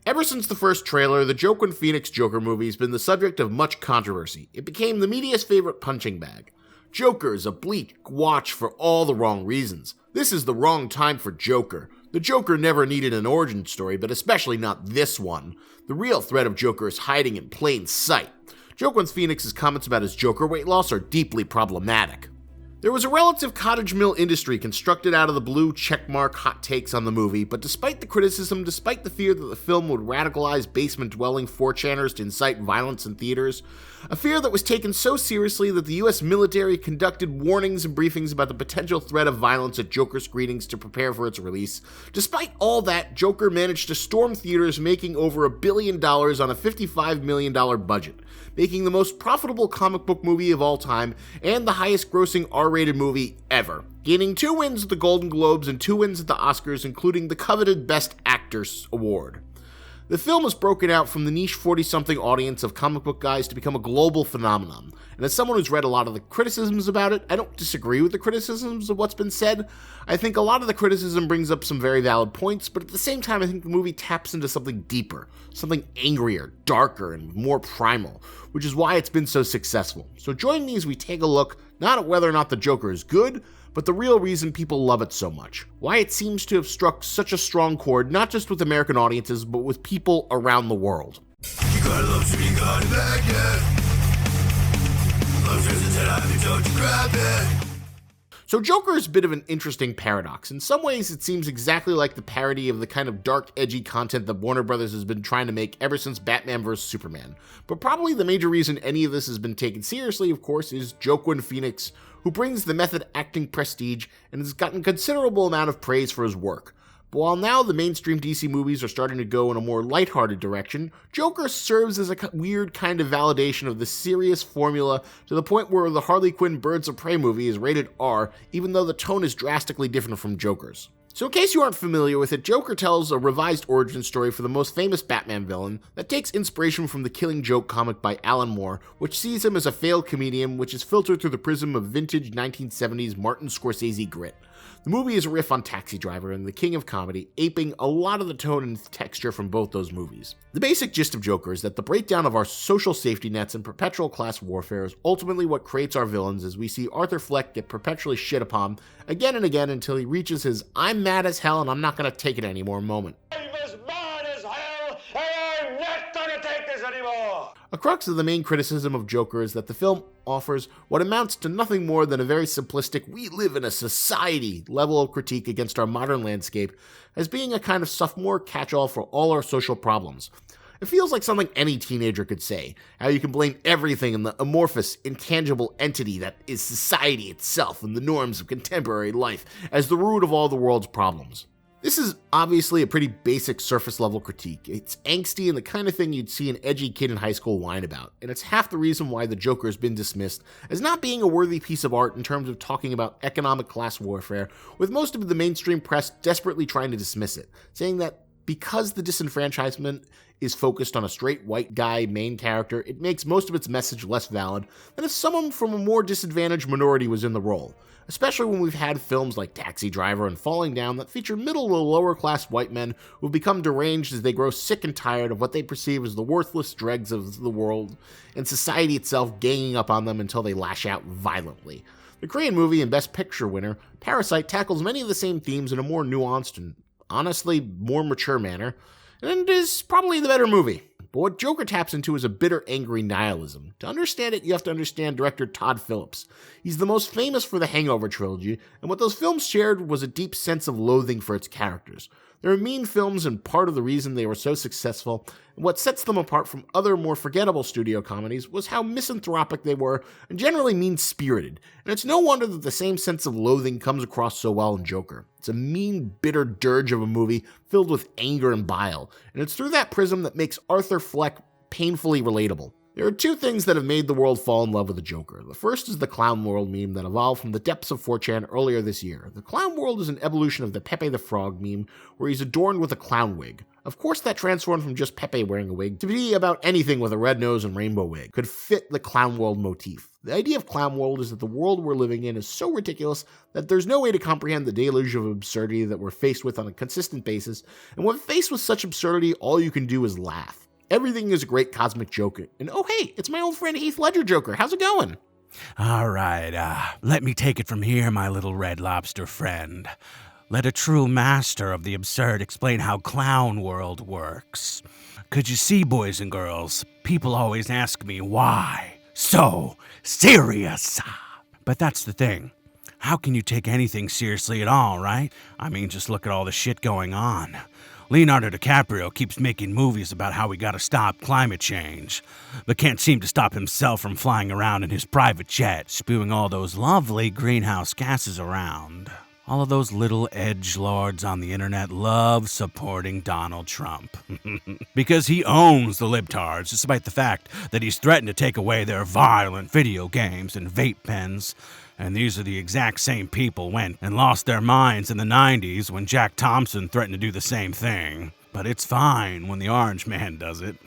Ever since the first trailer, the Joaquin Phoenix Joker movie has been the subject of much controversy. It became the media's favorite punching bag. Joker is a bleak watch for all the wrong reasons. This is the wrong time for Joker. The Joker never needed an origin story, but especially not this one. The real threat of Joker is hiding in plain sight. Joaquin Phoenix's comments about his Joker weight loss are deeply problematic. There was a relative cottage mill industry constructed out of the blue checkmark hot takes on the movie, but despite the criticism, despite the fear that the film would radicalize basement-dwelling 4chaners to incite violence in theaters, a fear that was taken so seriously that the US military conducted warnings and briefings about the potential threat of violence at Joker screenings to prepare for its release, despite all that, Joker managed to storm theaters, making over $1 billion on a $55 million budget, making the most profitable comic book movie of all time and the highest-grossing R-rated movie ever, gaining 2 wins at the Golden Globes and 2 wins at the Oscars, including the coveted Best Actors award. The film has broken out from the niche 40-something audience of comic book guys to become a global phenomenon, and as someone who's read a lot of the criticisms about it, I don't disagree with the criticisms of what's been said. I think a lot of the criticism brings up some very valid points, but at the same time I think the movie taps into something deeper, something angrier, darker, and more primal, which is why it's been so successful. So join me as we take a look, not at whether or not the Joker is good, but the real reason people love it so much. Why it seems to have struck such a strong chord, not just with American audiences, but with people around the world. You gotta love to be gone back yet. Don't you grab it. So Joker is a bit of an interesting paradox. In some ways, it seems exactly like the parody of the kind of dark, edgy content that Warner Brothers has been trying to make ever since Batman vs. Superman. But probably the major reason any of this has been taken seriously, of course, is Joaquin Phoenix, who brings the method acting prestige and has gotten a considerable amount of praise for his work. But while now the mainstream DC movies are starting to go in a more lighthearted direction, Joker serves as a weird kind of validation of the serious formula to the point where the Harley Quinn Birds of Prey movie is rated R, even though the tone is drastically different from Joker's. So in case you aren't familiar with it, Joker tells a revised origin story for the most famous Batman villain that takes inspiration from the Killing Joke comic by Alan Moore, which sees him as a failed comedian which is filtered through the prism of vintage 1970s Martin Scorsese grit. The movie is a riff on Taxi Driver and the King of Comedy, aping a lot of the tone and texture from both those movies. The basic gist of Joker is that the breakdown of our social safety nets and perpetual class warfare is ultimately what creates our villains, as we see Arthur Fleck get perpetually shit upon again and again until he reaches his "I'm mad as hell and I'm not gonna take it anymore" moment. A crux of the main criticism of Joker is that the film offers what amounts to nothing more than a very simplistic "we live in a society" level of critique against our modern landscape, as being a kind of sophomore catch-all for all our social problems. It feels like something any teenager could say, how you can blame everything in the amorphous, intangible entity that is society itself and the norms of contemporary life as the root of all the world's problems. This is obviously a pretty basic surface-level critique. It's angsty and the kind of thing you'd see an edgy kid in high school whine about, and it's half the reason why the Joker has been dismissed as not being a worthy piece of art in terms of talking about economic class warfare, with most of the mainstream press desperately trying to dismiss it, saying that because the disenfranchisement is focused on a straight white guy main character, it makes most of its message less valid than if someone from a more disadvantaged minority was in the role, especially when we've had films like Taxi Driver and Falling Down that feature middle to lower class white men who become deranged as they grow sick and tired of what they perceive as the worthless dregs of the world and society itself ganging up on them until they lash out violently. The Korean movie and Best Picture winner, Parasite, tackles many of the same themes in a more nuanced and honestly more mature manner, and is probably the better movie. But what Joker taps into is a bitter, angry nihilism. To understand it, you have to understand director Todd Phillips. He's the most famous for the Hangover trilogy, and what those films shared was a deep sense of loathing for its characters. They were mean films, and part of the reason they were so successful, and what sets them apart from other more forgettable studio comedies, was how misanthropic they were, and generally mean-spirited. And it's no wonder that the same sense of loathing comes across so well in Joker. It's a mean, bitter dirge of a movie filled with anger and bile, and it's through that prism that makes Arthur Fleck painfully relatable. There are two things that have made the world fall in love with the Joker. The first is the Clown World meme that evolved from the depths of 4chan earlier this year. The Clown World is an evolution of the Pepe the Frog meme, where he's adorned with a clown wig. Of course, that transformed from just Pepe wearing a wig to be about anything with a red nose and rainbow wig could fit the Clown World motif. The idea of Clown World is that the world we're living in is so ridiculous that there's no way to comprehend the deluge of absurdity that we're faced with on a consistent basis, and when faced with such absurdity, all you can do is laugh. Everything is a great cosmic joke. And oh hey, it's my old friend Heath Ledger Joker. How's it going? All right, let me take it from here, my little red lobster friend. Let a true master of the absurd explain how Clown World works. Could you see, boys and girls, people always ask me why so serious? But that's the thing. How can you take anything seriously at all, right? I mean, just look at all the shit going on. Leonardo DiCaprio keeps making movies about how we gotta stop climate change, but can't seem to stop himself from flying around in his private jet, spewing all those lovely greenhouse gases around. All of those little edgelords on the internet love supporting Donald Trump. Because he owns the libtards, despite the fact that he's threatened to take away their violent video games and vape pens. And these are the exact same people went and lost their minds in the 90s when Jack Thompson threatened to do the same thing. But it's fine when the orange man does it.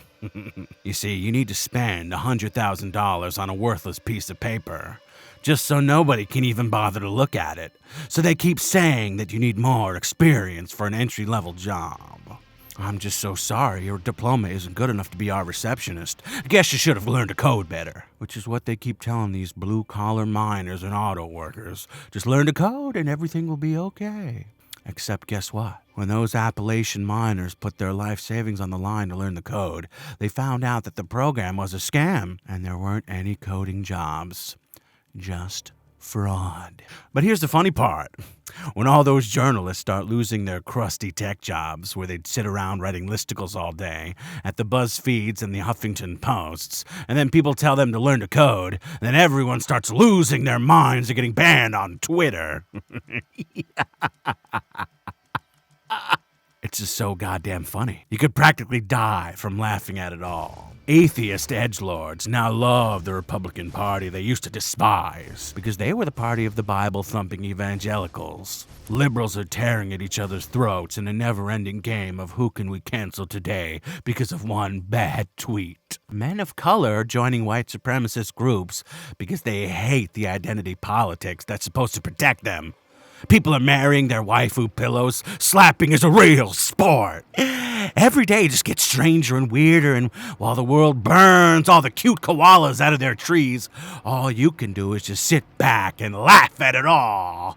You see, you need to spend $100,000 on a worthless piece of paper, just so nobody can even bother to look at it. So they keep saying that you need more experience for an entry-level job. I'm just so sorry your diploma isn't good enough to be our receptionist. I guess you should have learned to code better. Which is what they keep telling these blue-collar miners and auto workers. Just learn to code and everything will be okay. Except guess what? When those Appalachian miners put their life savings on the line to learn the code, they found out that the program was a scam and there weren't any coding jobs. Just fraud. But here's the funny part. When all those journalists start losing their crusty tech jobs where they'd sit around writing listicles all day at the BuzzFeeds and the Huffington Posts, and then people tell them to learn to code, then everyone starts losing their minds and getting banned on Twitter. It's just so goddamn funny. You could practically die from laughing at it all. Atheist edgelords now love the Republican Party they used to despise because they were the party of the Bible-thumping evangelicals. Liberals are tearing at each other's throats in a never-ending game of who can we cancel today because of one bad tweet. Men of color are joining white supremacist groups because they hate the identity politics that's supposed to protect them. People are marrying their waifu pillows. Slapping is a real sport. Every day just gets stranger and weirder, and while the world burns all the cute koalas out of their trees, all you can do is just sit back and laugh at it all.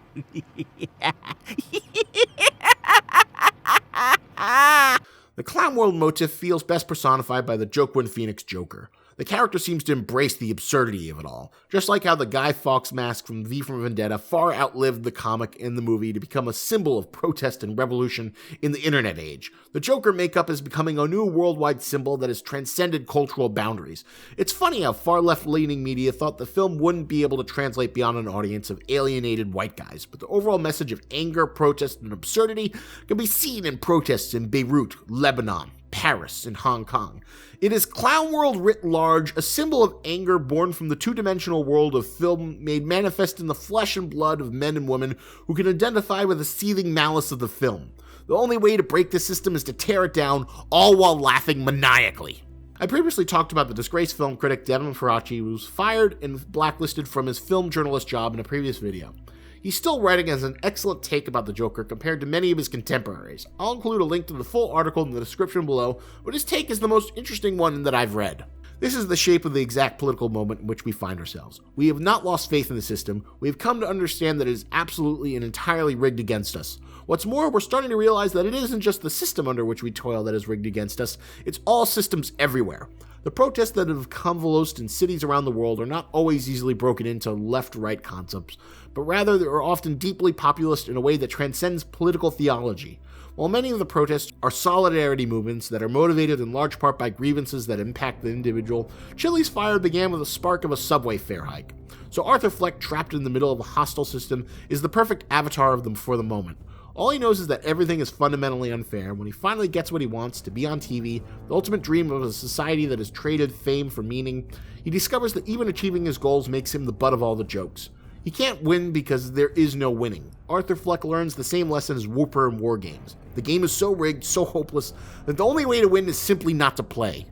The Clown World motif feels best personified by the Joaquin Phoenix Joker. The character seems to embrace the absurdity of it all, just like how the Guy Fawkes mask from V for Vendetta far outlived the comic in the movie to become a symbol of protest and revolution in the internet age. The Joker makeup is becoming a new worldwide symbol that has transcended cultural boundaries. It's funny how far left-leaning media thought the film wouldn't be able to translate beyond an audience of alienated white guys, but the overall message of anger, protest, and absurdity can be seen in protests in Beirut, Lebanon, Paris, and Hong Kong. It is Clown World writ large, a symbol of anger born from the two-dimensional world of film made manifest in the flesh and blood of men and women who can identify with the seething malice of the film. The only way to break this system is to tear it down, all while laughing maniacally. I previously talked about the disgraced film critic Devin Faraci, who was fired and blacklisted from his film journalist job in a previous video. He's still writing as an excellent take about the Joker compared to many of his contemporaries. I'll include a link to the full article in the description below, but his take is the most interesting one that I've read. This is the shape of the exact political moment in which we find ourselves. We have not lost faith in the system. We have come to understand that it is absolutely and entirely rigged against us. What's more, we're starting to realize that it isn't just the system under which we toil that is rigged against us, it's all systems everywhere. The protests that have convulsed in cities around the world are not always easily broken into left-right concepts, but rather they are often deeply populist in a way that transcends political theology. While many of the protests are solidarity movements that are motivated in large part by grievances that impact the individual, Chili's fire began with a spark of a subway fare hike. So Arthur Fleck, trapped in the middle of a hostile system, is the perfect avatar of them for the moment. All he knows is that everything is fundamentally unfair. When he finally gets what he wants, to be on TV, the ultimate dream of a society that has traded fame for meaning, he discovers that even achieving his goals makes him the butt of all the jokes. He can't win because there is no winning. Arthur Fleck learns the same lesson as Whooper in War Games. The game is so rigged, so hopeless, that the only way to win is simply not to play.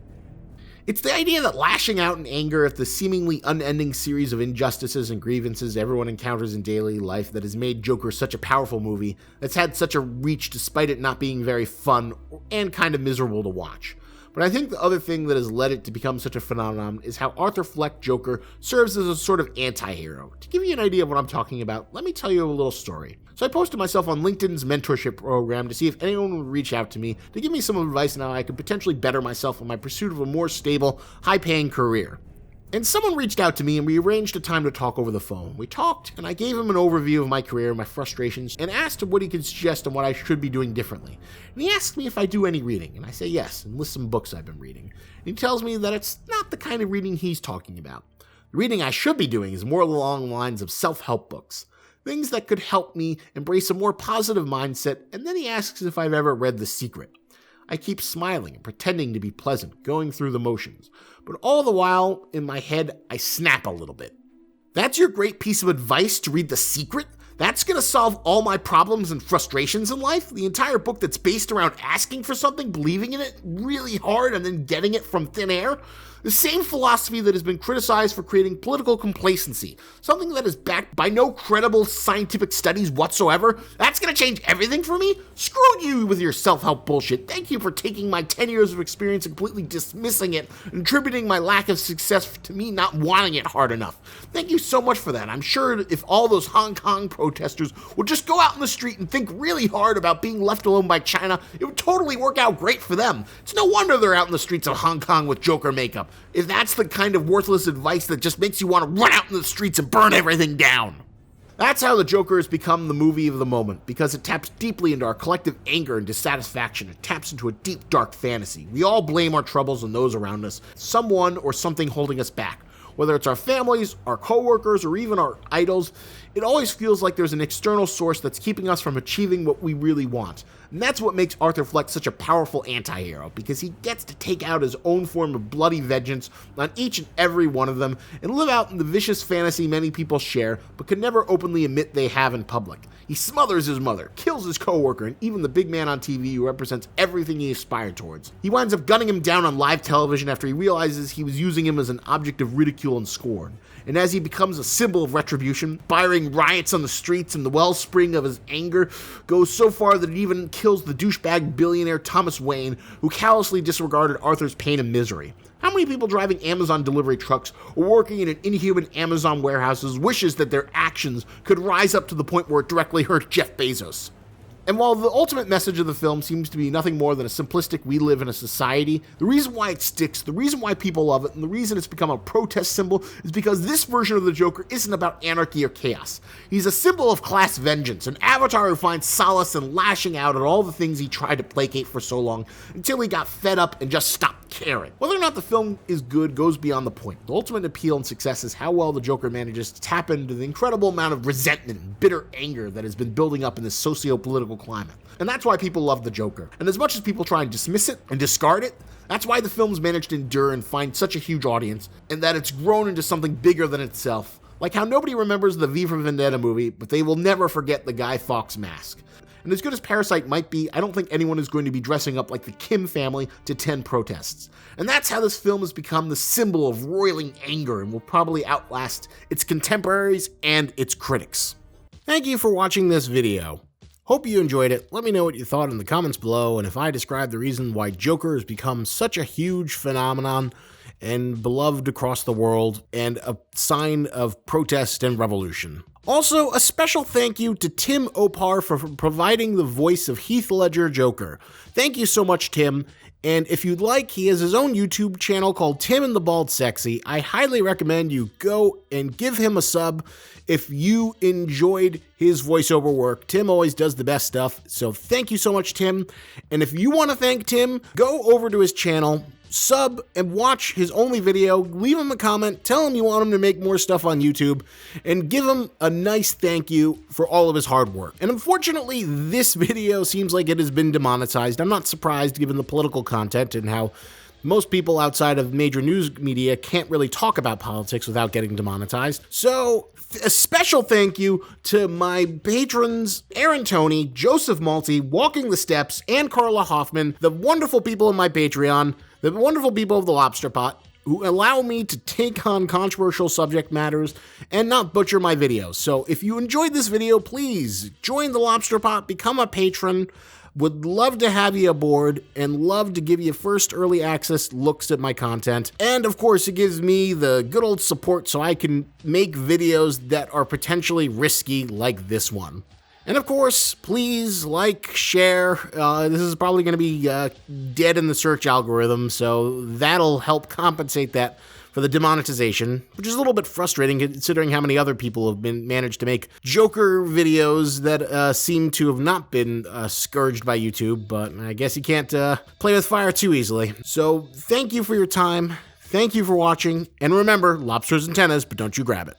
It's the idea that lashing out in anger at the seemingly unending series of injustices and grievances everyone encounters in daily life that has made Joker such a powerful movie that's had such a reach despite it not being very fun and kind of miserable to watch. But I think the other thing that has led it to become such a phenomenon is how Arthur Fleck Joker serves as a sort of anti-hero. To give you an idea of what I'm talking about, let me tell you a little story. So I posted myself on LinkedIn's mentorship program to see if anyone would reach out to me to give me some advice on how I could potentially better myself in my pursuit of a more stable, high-paying career. And someone reached out to me and we arranged a time to talk over the phone. We talked and I gave him an overview of my career, my frustrations, and asked him what he could suggest on what I should be doing differently. And he asked me if I do any reading, and I say yes, and list some books I've been reading. And he tells me that it's not the kind of reading he's talking about. The reading I should be doing is more along the lines of self-help books, things that could help me embrace a more positive mindset, and then he asks if I've ever read The Secret. I keep smiling and pretending to be pleasant, going through the motions. But all the while, in my head, I snap a little bit. That's your great piece of advice, to read The Secret? That's gonna solve all my problems and frustrations in life? The entire book that's based around asking for something, believing in it really hard, and then getting it from thin air? The same philosophy that has been criticized for creating political complacency, something that is backed by no credible scientific studies whatsoever. That's gonna change everything for me? Screw you with your self-help bullshit. Thank you for taking my 10 years of experience and completely dismissing it and attributing my lack of success to me not wanting it hard enough. Thank you so much for that. I'm sure if all those Hong Kong protesters would just go out in the street and think really hard about being left alone by China, it would totally work out great for them. It's no wonder they're out in the streets of Hong Kong with Joker makeup. If that's the kind of worthless advice that just makes you want to run out in the streets and burn everything down. That's how the Joker has become the movie of the moment, because it taps deeply into our collective anger and dissatisfaction. It taps into a deep, dark fantasy. We all blame our troubles on those around us, someone or something holding us back. Whether it's our families, our coworkers, or even our idols, it always feels like there's an external source that's keeping us from achieving what we really want. And that's what makes Arthur Fleck such a powerful anti-hero, because he gets to take out his own form of bloody vengeance on each and every one of them and live out in the vicious fantasy many people share but can never openly admit they have in public. He smothers his mother, kills his coworker, and even the big man on TV who represents everything he aspired towards. He winds up gunning him down on live television after he realizes he was using him as an object of ridicule and scorn. And as he becomes a symbol of retribution, inspiring riots on the streets, and the wellspring of his anger goes so far that it even kills the douchebag billionaire Thomas Wayne, who callously disregarded Arthur's pain and misery. How many people driving Amazon delivery trucks or working in an inhuman Amazon warehouses wishes that their actions could rise up to the point where it directly hurt Jeff Bezos? And while the ultimate message of the film seems to be nothing more than a simplistic we live in a society, the reason why it sticks, the reason why people love it, and the reason it's become a protest symbol is because this version of the Joker isn't about anarchy or chaos. He's a symbol of class vengeance, an avatar who finds solace in lashing out at all the things he tried to placate for so long until he got fed up and just stopped caring. Whether or not the film is good goes beyond the point. The ultimate appeal and success is how well the Joker manages to tap into the incredible amount of resentment and bitter anger that has been building up in this socio-political climate. And that's why people love the Joker. And as much as people try and dismiss it and discard it, that's why the film's managed to endure and find such a huge audience, and that it's grown into something bigger than itself. Like how nobody remembers the V for Vendetta movie, but they will never forget the Guy Fawkes mask. And as good as Parasite might be, I don't think anyone is going to be dressing up like the Kim family to attend protests. And that's how this film has become the symbol of roiling anger and will probably outlast its contemporaries and its critics. Thank you for watching this video. Hope you enjoyed it. Let me know what you thought in the comments below, and if I describe the reason why Joker has become such a huge phenomenon and beloved across the world and a sign of protest and revolution. Also, a special thank you to Tim Opar for providing the voice of Heath Ledger Joker. Thank you so much, Tim. And if you'd like, he has his own YouTube channel called Tim and the Bald Sexy. I highly recommend you go and give him a sub if you enjoyed his voiceover work. Tim always does the best stuff, so thank you so much, Tim. And if you want to thank Tim, go over to his channel sub and watch his only video, leave him a comment, tell him you want him to make more stuff on YouTube, and give him a nice thank you for all of his hard work. And unfortunately, this video seems like it has been demonetized. I'm not surprised given the political content and how most people outside of major news media can't really talk about politics without getting demonetized. So, a special thank you to my patrons, Aaron Toney, Joseph Malty, Walking the Steps, and Carla Hoffman, the wonderful people in my Patreon, the wonderful people of the Lobster Pot, who allow me to take on controversial subject matters and not butcher my videos. So if you enjoyed this video, please join the Lobster Pot, become a patron. Would love to have you aboard and love to give you first early access looks at my content. And of course, it gives me the good old support so I can make videos that are potentially risky like this one. And of course, please like, share. This is probably going to be dead in the search algorithm, so that'll help compensate that for the demonetization, which is a little bit frustrating considering how many other people have managed to make Joker videos that seem to have not been scourged by YouTube, but I guess you can't play with fire too easily. So thank you for your time, thank you for watching, and remember, lobsters antennas, but don't you grab it.